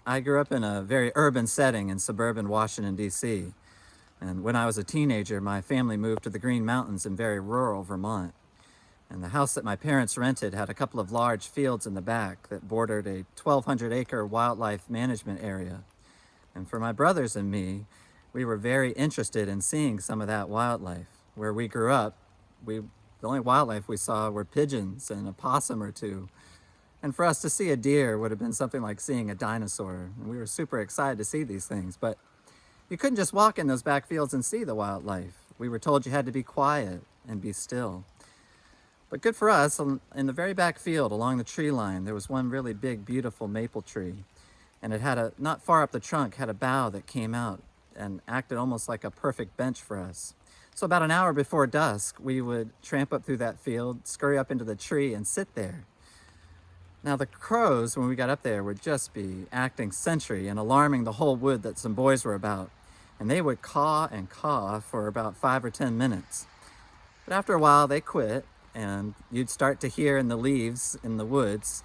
I grew up in a very urban setting in suburban Washington, D.C. And when I was a teenager, my family moved to the Green Mountains in very rural Vermont. And the house that my parents rented had a couple of large fields in the back that bordered a 1,200-acre wildlife management area. And for my brothers and me, we were very interested in seeing some of that wildlife. Where we grew up, the only wildlife we saw were pigeons and a possum or two. And for us to see a deer would have been something like seeing a dinosaur. And we were super excited to see these things. But you couldn't just walk in those back fields and see the wildlife. We were told you had to be quiet and be still. But good for us, in the very back field along the tree line, there was one really big, beautiful maple tree. And it had not far up the trunk, had a bough that came out and acted almost like a perfect bench for us. So about an hour before dusk, we would tramp up through that field, scurry up into the tree and sit there. Now the crows, when we got up there, would just be acting sentry and alarming the whole wood that some boys were about. And they would caw and caw for about 5 or 10 minutes. But after a while, they quit, and you'd start to hear in the leaves in the woods,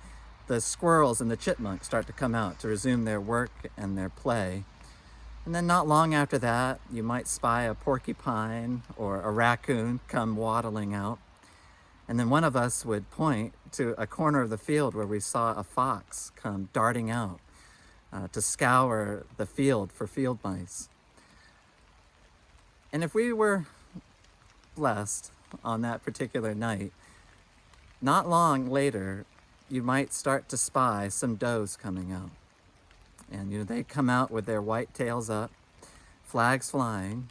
the squirrels and the chipmunks start to come out to resume their work and their play. And then not long after that, you might spy a porcupine or a raccoon come waddling out. And then one of us would point to a corner of the field where we saw a fox come darting out to scour the field for field mice. And if we were blessed on that particular night, not long later, you might start to spy some does coming out. And they come out with their white tails up, flags flying.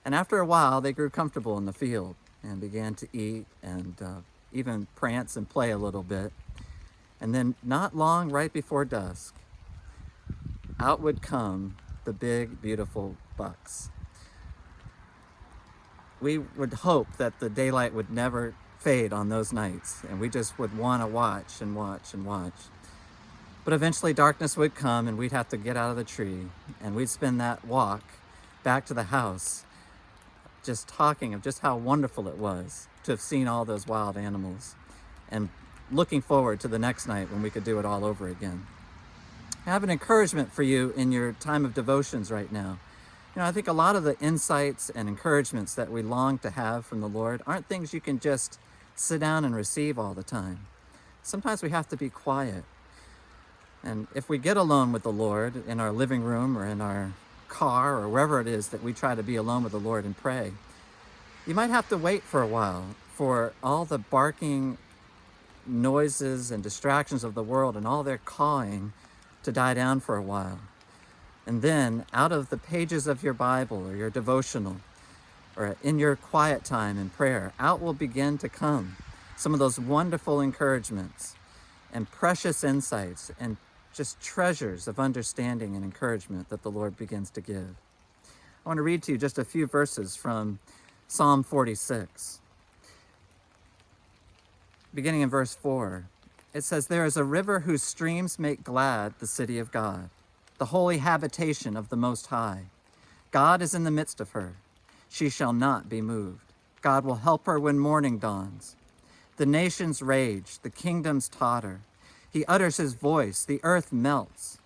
And after a while, they grew comfortable in the field and began to eat and even prance and play a little bit. And then not long right before dusk, out would come the big, beautiful bucks. We would hope that the daylight would never fade on those nights, and we just would want to watch and watch and watch. But eventually darkness would come and we'd have to get out of the tree, and we'd spend that walk back to the house just talking of just how wonderful it was to have seen all those wild animals and looking forward to the next night when we could do it all over again. I have an encouragement for you in your time of devotions right now. I think a lot of the insights and encouragements that we long to have from the Lord aren't things you can just sit down and receive all the time. Sometimes we have to be quiet. And if we get alone with the Lord in our living room or in our car or wherever it is that we try to be alone with the Lord and pray, you might have to wait for a while for all the barking noises and distractions of the world and all their cawing to die down for a while. And then out of the pages of your Bible or your devotional or in your quiet time in prayer, out will begin to come some of those wonderful encouragements and precious insights and just treasures of understanding and encouragement that the Lord begins to give. I want to read to you just a few verses from Psalm 46. Beginning in verse 4, it says, "There is a river whose streams make glad the city of God, the holy habitation of the Most High. God is in the midst of her. She shall not be moved. God will help her when morning dawns. The nations rage, the kingdoms totter. He utters his voice, the earth melts.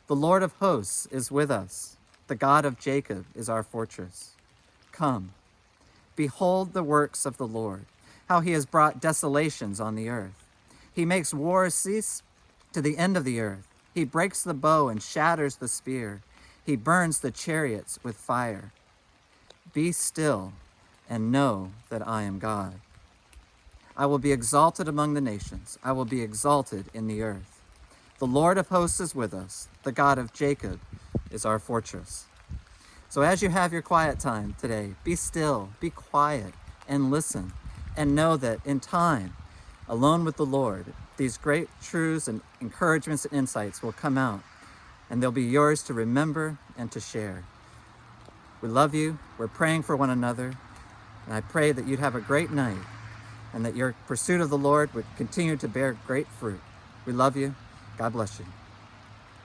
The Lord of hosts is with us. The God of Jacob is our fortress. Come, behold the works of the Lord, how he has brought desolations on the earth. He makes wars cease to the end of the earth. He breaks the bow and shatters the spear. He burns the chariots with fire. Be still and know that I am God. I will be exalted among the nations. I will be exalted in the earth. The Lord of hosts is with us. The God of Jacob is our fortress." So as you have your quiet time today, be still, be quiet, and listen, and know that in time, alone with the Lord, these great truths and encouragements and insights will come out, and they'll be yours to remember and to share. We love you. We're praying for one another, and I pray that you'd have a great night and that your pursuit of the Lord would continue to bear great fruit. We love you. God bless you.